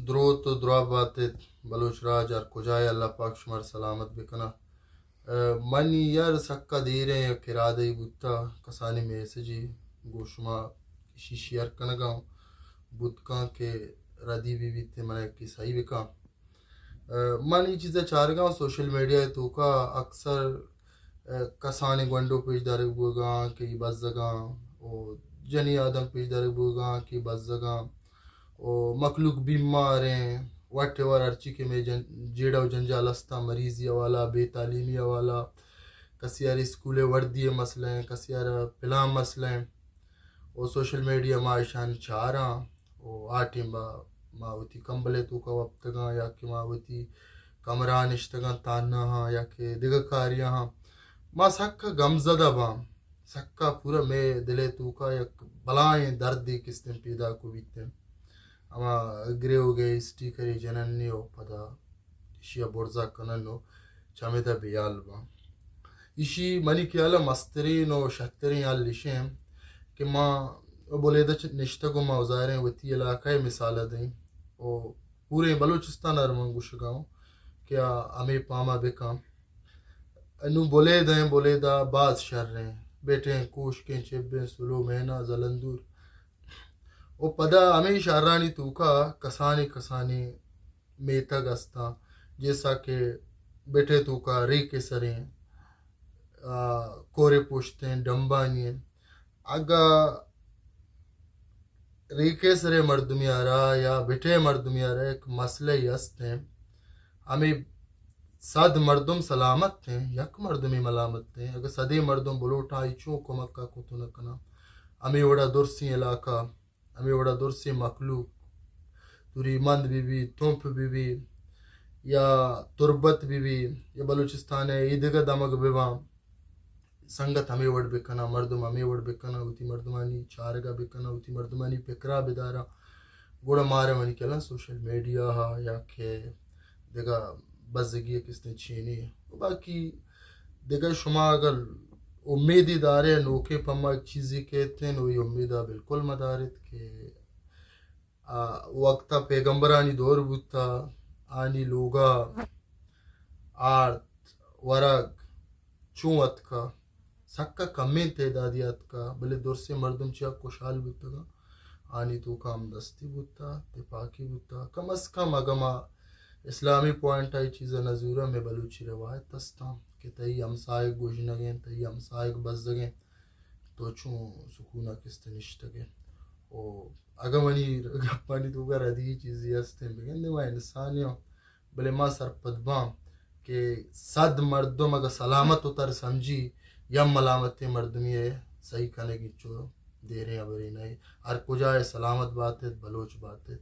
درود تو درا باتت بلوچ راج اور کجائے اللہ پاک شمار سلامت بکنا منی یار سکا دیرے کرادئی بوتا کسانی میسجی گوشما شیشیار کنگاؤں بودکاں کے ردی بھی بیتے منہ کی صحیح بکا منی چیزیں چارگاں سوشل میڈیا تو کا اکثر کسانی گونڈو پیش دارک بوگاں کی بزگاں او جنی آدم پیش دارک بوگاں کی بزگاں او مخلوق بیمار ہیں واٹھے وار ارچی کے میں جیڑا و جنجال استا مریضی والا بے تعلیمی والا کسی یار اسکولے وردی مسئلہ ہیں کسی یار پلان مسئلہ ہیں او سوشل میڈیا معاشان چاراں او آٹیں ما ہوتی کمبلے تو کا وقتگاں یا کہ ما ہوتی کمران اشتگاں تاننا ہاں یا کہ دیگر کاریاں ہاں ما سکا غمزدہ بام سکا پورا میں دلے تو کا یک بلائیں دردی کس دن پیدا کو بیتے اما گرے ہو گئے اسٹیکری جننی ہو پدا اشیا برزا کننو چامیدہ بیال با اشی منی کیالا مسترین و شترین یال لشیں کہ ما بولے دا نشتگو ما وزاریں وطی علاقہ مثالہ دیں او پورے بلوچستان ارمنگو شگاؤں کیا ہمیں پاما بکام انو بولے دا باز شر رہیں بیٹھیں کوشکیں چبیں سلو مہنہ زلندور او پدا ہمیں شارانی تو کا کسانی میتا گستا جیسا کہ بیٹھے تو کا ری کے سریں کورے پوشتیں ڈمبانی اگا ری کے سرے مردمی آرہا یا بیٹھے مردمی آرہا ایک مسئلہ ہی ہستیں ہمیں صد مردم سلامت تھیں یک مردمی ملامت تھیں اگر صدی مردم بلوٹا ایچوں کو مکہ کو تو نکنا ہمیں وڑا درسی علاقہ ہمیں وڑا درسی مخلوق توری مند بی تنف بی یا تربت بی یا بلوچستان ہے ایدگا دمگ بیوام سنگت ہمیں وڑ بکنا مردم ہمیں وڑ بکنا ہوتی مردمانی چارگا بکنا ہوتی مردمانی پکرا بدارا گوڑا مارے منی کلا سوشل میڈیا ہا یا کہ دیگا بزگی کس نے چینی ہے باقی دیگا شما اگر امیدی دارے نوکے پما ایک چیزی کہتے ہیں وہی امیدہ بالکل مدارت کہ وقتا پیغمبرانی دور بوتا آنی لوگا آرت ورگ چونت کا سکا کمیں تعدادیات کا بلے دور سے مردم چیا خوشحال بوتا گا آنی تو کام دستی بوتا تپاکی بوتا کم از کم اگما اسلامی پوائنٹ آئی چیزا نظورہ میں بلوچی روایت تستا کہ تئی ہمسائے گوشنگیں تئی ہمسائے بزدگیں تو چون سکونہ کس نشتگیں او اگا منی گپانی تو گا ردی چیزی ہستیں بگن دے ما انسانیوں بلے ما سرپد بام کہ صد مردم اگا سلامت اتر سمجھی یم ملامتی مردمی ہے صحیح کھانے کی چو دے رہے ہیں ابری نہیں ہر کجائے سلامت بات ہے بلوچ بات ہے